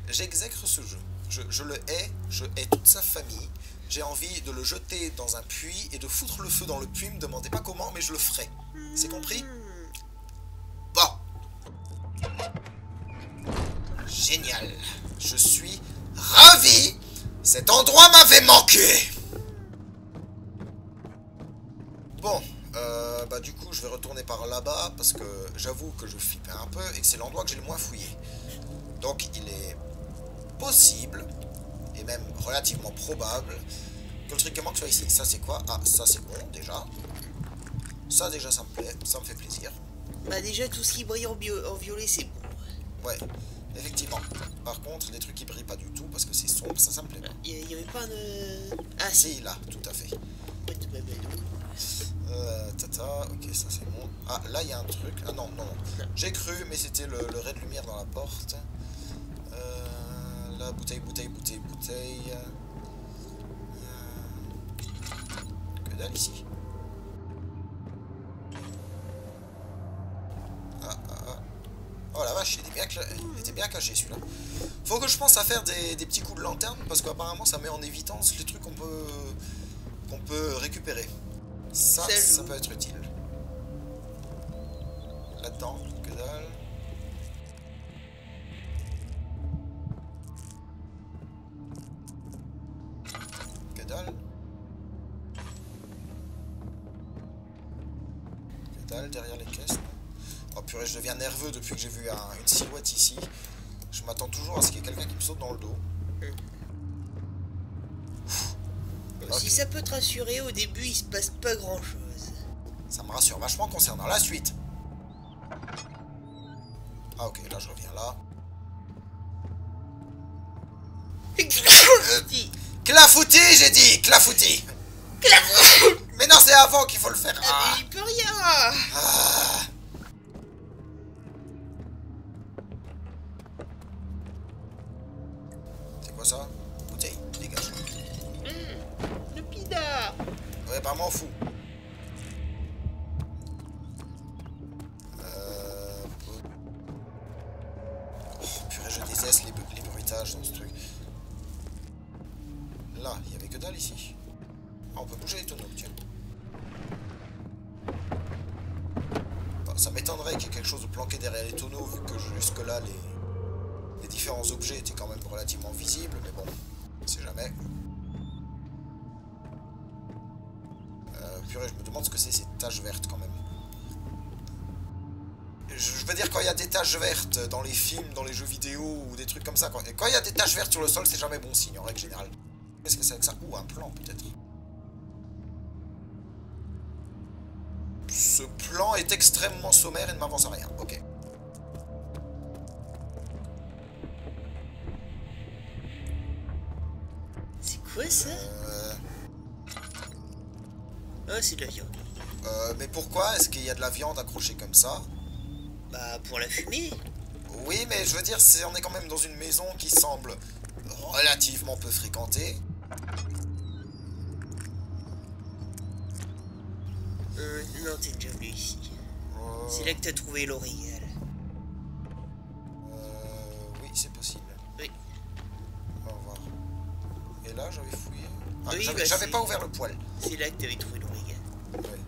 J'exècre ce jeu. Je le hais, je hais toute sa famille. J'ai envie de le jeter dans un puits et de foutre le feu dans le puits. Me demandez pas comment, mais je le ferai. C'est compris? Bon. Génial. Je suis ravi. Cet endroit m'avait manqué. Bon, bah du coup je vais retourner par là-bas parce que j'avoue que je flippais un peu et que c'est l'endroit que j'ai le moins fouillé. Donc il est possible, et même relativement probable, que le truc qui manque soit ici. Ça c'est quoi? Ah, ça c'est bon déjà. Ça déjà ça me plaît, ça me fait plaisir. Bah déjà tout ce qui brille en violet c'est bon. Ouais, effectivement. Par contre, les trucs qui brillent pas du tout parce que c'est sombre, ça me plaît pas. Il y avait pas un... Ah Si, là, tout à fait. Tata, ok, ça c'est bon. Ah, là il y a un truc. Ah non, non. J'ai cru, mais c'était le ray de lumière dans la porte. Là, bouteille. Que dalle ici. Oh la vache, il était bien caché celui-là. Faut que je pense à faire des petits coups de lanterne parce qu'apparemment ça met en évidence les trucs qu'on peut récupérer. Ça peut être utile. Là-dedans, que dalle. Que dalle. Que dalle derrière les caisses. Oh purée, je deviens nerveux depuis que j'ai vu une silhouette ici. Je m'attends toujours à ce qu'il y ait quelqu'un qui me saute dans le dos. Okay. Si ça peut te rassurer, au début il se passe pas grand chose. Ça me rassure vachement concernant la suite. Ah ok, là je reviens là. Clafoutis, j'ai dit, clafoutis. Mais non, c'est avant qu'il faut le faire. Ah, mais il peut rien. C'est quoi ça? Bouteille, dégage. m'en fous. Oh, purée, je déteste les bruitages dans ce truc. Là, il y avait que dalle ici. Ah, on peut bouger les tonneaux, tiens. Bon, ça m'étonnerait qu'il y ait quelque chose de planqué derrière les tonneaux, vu que jusque-là, les différents objets étaient quand même relativement visibles, mais bon, on sait jamais. Purée, je me demande ce que c'est ces taches vertes quand même. Je veux dire, quand il y a des taches vertes dans les films, dans les jeux vidéo ou des trucs comme ça, quand il y a des taches vertes sur le sol, c'est jamais bon signe en règle générale. Qu'est-ce que c'est que ça? Ou un plan peut-être. Ce plan est extrêmement sommaire et ne m'avance à rien. Ok. C'est quoi ça? Ah, c'est de la viande. Mais pourquoi est-ce qu'il y a de la viande accrochée comme ça? Bah, pour la fumée. Oui, mais je veux dire, on est quand même dans une maison qui semble relativement peu fréquentée. Non, t'es déjà venu ici. C'est là que t'as trouvé l'origal. Oui, c'est possible. Oui. On va voir. Et là, j'avais fouillé. Ah, Oui, j'avais bah, pas ouvert le poêle. C'est là que t'avais trouvé l'origal. Ouais.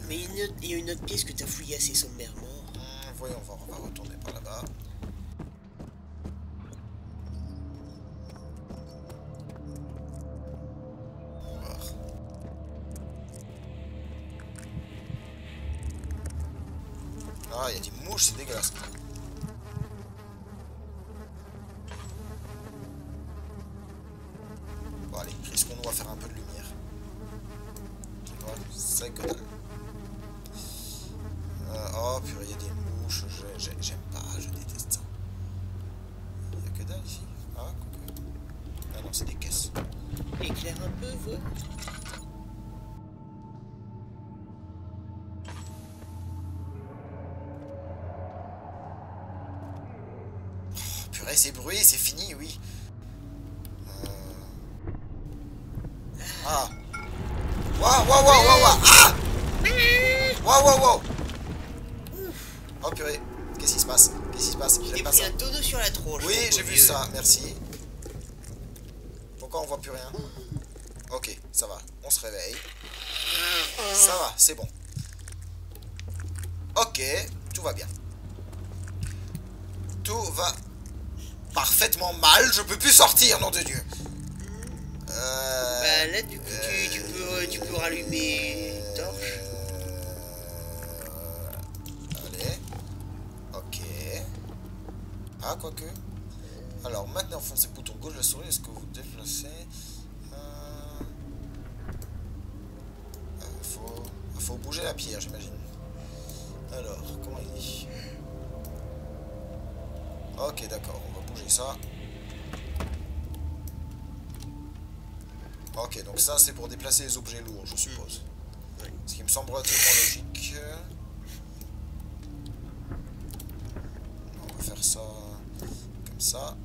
Mais il y a une autre pièce que t'as fouillée assez sommairement. Voyons voir, on va retourner par là-bas. On va voir. Ah, il y a des mouches, c'est dégueulasse. Bon, allez, risquons-nous à faire un peu de lumière. Ouais, c'est que dalle. Oh purée, il y a des mouches, j'aime pas, je déteste ça. Il y a que dalle ici. Ah, coucou. Ah non, c'est des caisses. Éclaire un peu, vois. Oh, purée, c'est bruit, c'est fini, oui. Ah. Waouh, waouh, waouh, waouh, waouh. Ah. Waouh, waouh, waouh. Oh purée, qu'est-ce qui se passe? Qu'est-ce qui se passe? J'ai J'aime pas pris ça. un tonneau sur la tronche. Oui, mon j'ai vu vieux. ça, merci. Pourquoi on voit plus rien? Ok, ça va, on se réveille. Ça va, c'est bon. Ok, tout va bien. Tout va parfaitement mal, je peux plus sortir, nom de Dieu. Bah là, du coup, tu peux rallumer une torche. Allez. Ok. Ah, quoique. Alors, maintenant, foncez le bouton gauche de la souris. Est-ce que vous déplacez faut bouger la pierre, j'imagine. Alors, comment il dit? Ok, d'accord, on va bouger ça. Ok, donc ça, c'est pour déplacer les objets lourds, je suppose. Ce qui me semble relativement logique. On va faire ça comme ça.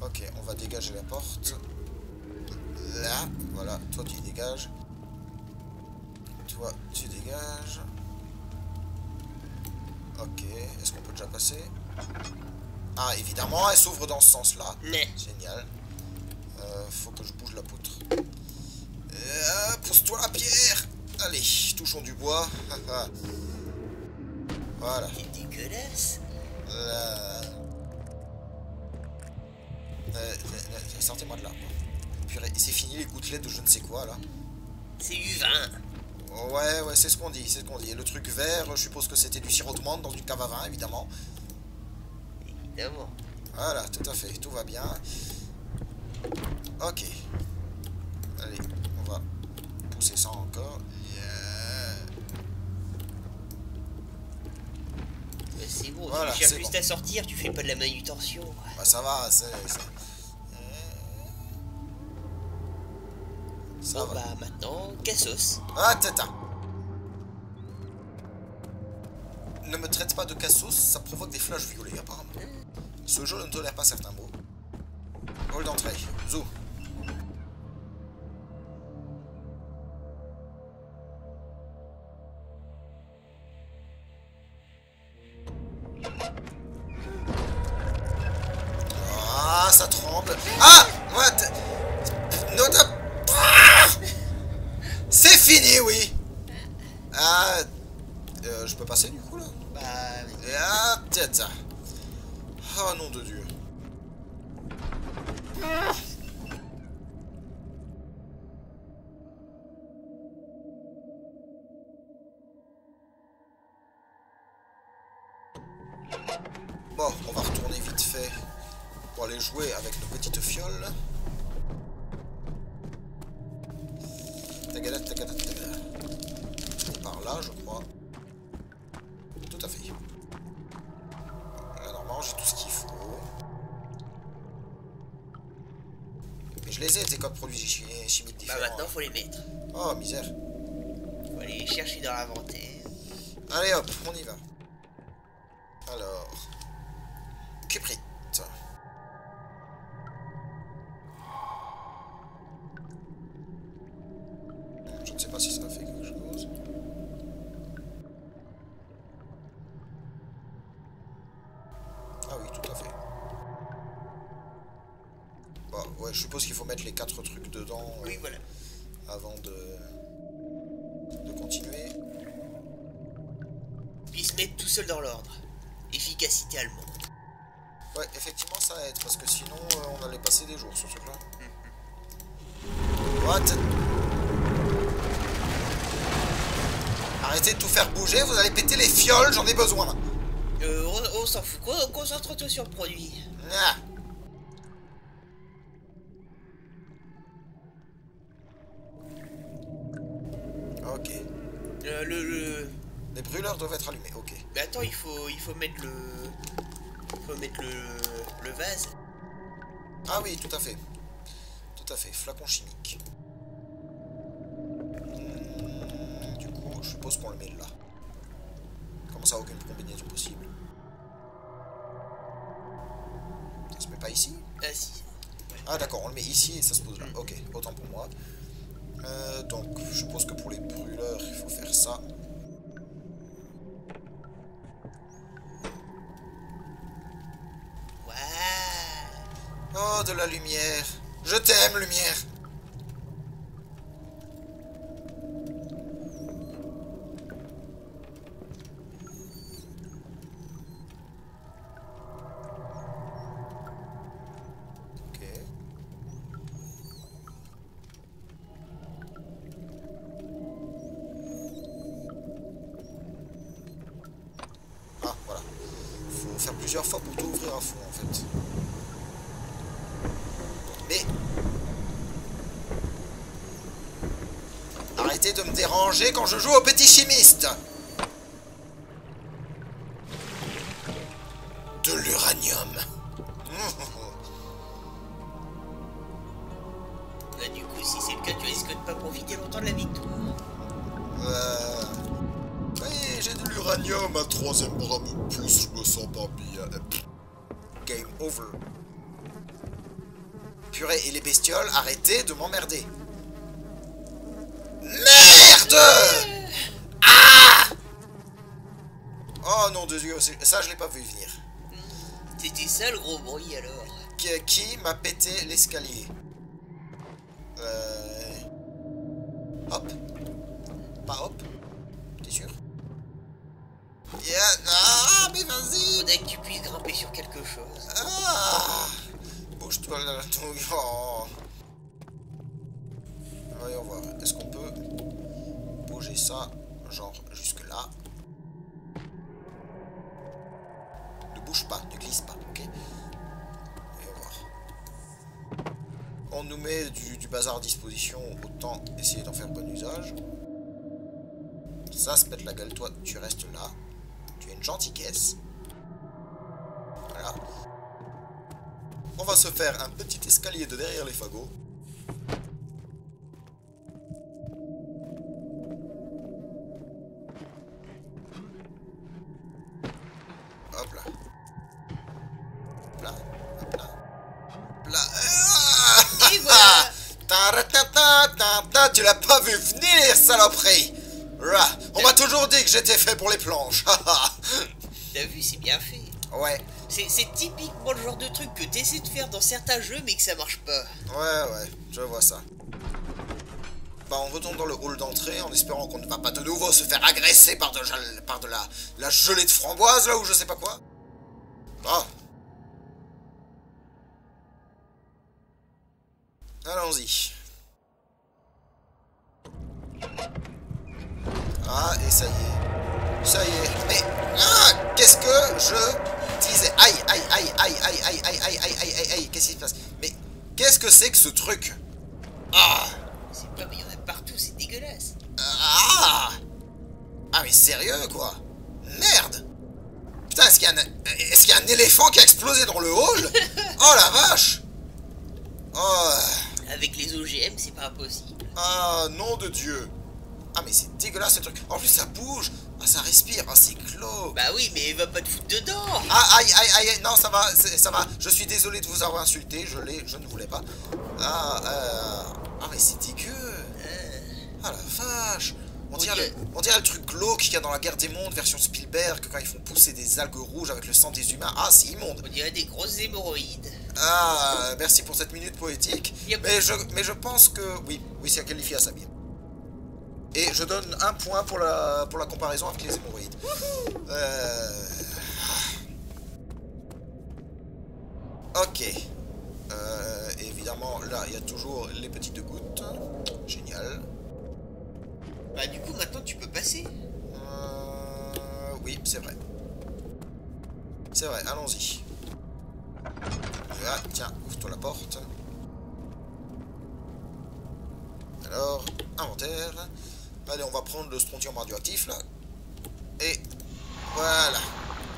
Ok, on va dégager la porte. Là, voilà, toi tu dégages. Toi tu dégages. Ok, est-ce qu'on peut déjà passer? Ah, évidemment, elle s'ouvre dans ce sens-là. Mais. Génial. Faut que je bouge la poutre. Pousse-toi la pierre. Allez, touchons du bois. Voilà. C'est dégueulasse. Sortez-moi de là. Purée, c'est fini les gouttelettes de je ne sais quoi, là. C'est du vin. Ouais, c'est ce qu'on dit, c'est ce qu'on dit. Et le truc vert, je suppose que c'était du sirop de menthe dans une cave à vin, évidemment. Évidemment. Voilà, tout à fait, tout va bien. Ok. Allez, on va pousser ça encore. C'est bon, Voilà, tu cherches c'est juste bon. à sortir, tu fais pas de la manutention. Bah ça va, ça Bon, va. bah maintenant, cassos. Ah, tata. Ne me traite pas de cassos, ça provoque des flashs violets apparemment. Ce jeu ne tolère pas certains mots. Hall d'entrée. Zou. Ah, ça tremble. Ah, what? C'est fini, oui. Ah, je peux passer du coup là? Bah... Ah, tête. Oh nom de Dieu. Bon, on va retourner vite fait pour aller jouer avec nos petites fioles. Tagada, tagada, tagada. C'est par là, je crois. Tout à fait. Là, normalement, j'ai tout ce qu'il faut. Mais je les ai, tes codes produits chimiques Bah différents. maintenant, faut les mettre. Oh, misère. Faut aller les chercher dans l'inventaire. Allez hop, on y va. Alors... Cuprite. Je ne sais pas si ça fait quelque chose. Ah oui, tout à fait. Bon, ouais, je suppose qu'il faut mettre les 4 trucs dedans Oui, voilà. avant de continuer. Puis se mettre tout seul dans l'ordre. Efficacité allemande. Ouais, effectivement, ça aide, parce que sinon, on allait passer des jours sur ce truc-là. What? Arrêtez de tout faire bouger, vous allez péter les fioles, j'en ai besoin. On s'en fout. Concentre-toi sur le produit. Ah. Ok. Les brûleurs doivent être allumés, ok. Mais attends, il faut mettre le... Il faut mettre le vase. Ah oui, tout à fait. Tout à fait, flacon chimique. Du coup, je suppose qu'on le met là. Comment ça, aucune combinaison possible? Ça se met pas ici? Ah si. Ah d'accord, on le met ici et ça se pose là. Ok, autant pour moi. Donc, je suppose que pour les brûleurs, il faut faire ça. Oh, de la lumière. Je t'aime, lumière. Ok. Ah, voilà. Faut faire plusieurs fois pour tout ouvrir à fond, en fait. Mais... Arrêtez de me déranger quand je joue au petit chimiste. De l'uranium. Bah, du coup, si c'est le cas, tu risques de pas profiter longtemps de la victoire. Oui, j'ai de l'uranium à 3e bras me pousse, je me sens pas bien. Game over. Purée, et les bestioles, arrêtez de m'emmerder. Merde! Ah! Oh non de Dieu, ça je l'ai pas vu venir. C'était ça le gros bruit alors. Qui m'a pété l'escalier? Hop. Pas hop. T'es sûr? Yeah. Ah, mais vas-y! Faudrait que tu puisses grimper sur quelque chose. Ah! Bouge-toi là, oh. Voyons voir. Est-ce qu'on peut bouger ça, genre jusque là? Ne bouge pas, ne glisse pas, ok? Voyons voir. On nous met du bazar à disposition, autant essayer d'en faire bon usage. Ça se pète la gueule, toi, tu restes là. Tu as une gentille caisse. Voilà. On va se faire un petit escalier de derrière les fagots. Tu l'as pas vu venir, saloperie! On m'a toujours dit que j'étais fait pour les planches. T'as vu, c'est bien fait. Ouais. C'est typiquement le genre de truc que t'essaies de faire dans certains jeux mais que ça marche pas. Ouais, je vois ça. Bah on retourne dans le hall d'entrée en espérant qu'on ne va pas de nouveau se faire agresser par de la gelée de framboise là ou je sais pas quoi. Ah. Allons-y. Ah et ça y est. Ça y est. Mais qu'est-ce que je disais? Aïe, qu'est-ce qui se passe? Mais qu'est-ce que c'est que ce truc? Ah. C'est pas, mais il y en a partout, c'est dégueulasse. Ah mais sérieux quoi? Merde! Putain, est-ce qu'il y a un éléphant qui a explosé dans le hall? Oh la vache! Oh. Avec les OGM, c'est pas possible. Ah, nom de Dieu! Ah mais c'est dégueulasse ce truc. En plus ça bouge. Ah ça respire. Ah c'est glauque. Bah oui, mais va pas te foutre dedans. Ah aïe. Non ça va. Ça va. Je suis désolé de vous avoir insulté. Je ne voulais pas. Ah mais c'est dégueu. Ah la vache. On dirait le truc glauque qu'il y a dans la guerre des mondes version Spielberg quand ils font pousser des algues rouges avec le sang des humains. Ah c'est immonde. On dirait des grosses hémorroïdes. Ah merci pour cette minute poétique. Mais je pense que oui c'est qualifié à ça bien. Et je donne un point pour la comparaison avec les hémorroïdes. Ok. Évidemment, là, il y a toujours les petites gouttes. Génial. Bah du coup, maintenant, tu peux passer. Oui, c'est vrai. C'est vrai, allons-y. Ah, tiens, ouvre-toi la porte. Alors, inventaire. Allez, on va prendre le strontium radioactif, là. Et voilà.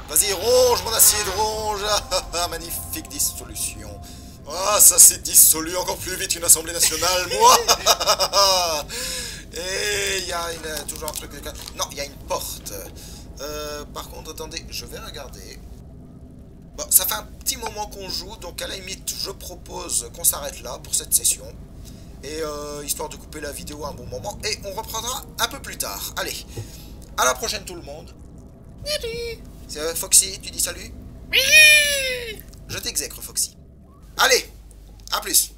Vas-y, ronge, mon acier de ronge. Magnifique dissolution. Ah, ça s'est dissolu encore plus vite qu'une assemblée nationale, moi. Et il y a toujours un truc... Non, il y a une porte. Par contre, attendez, je vais regarder. Bon, ça fait un petit moment qu'on joue, donc à la limite, je propose qu'on s'arrête là pour cette session. Et histoire de couper la vidéo à un bon moment. Et on reprendra un peu plus tard. Allez, à la prochaine tout le monde. C'est Foxy, tu dis salut? Je t'exècre Foxy. Allez, à plus.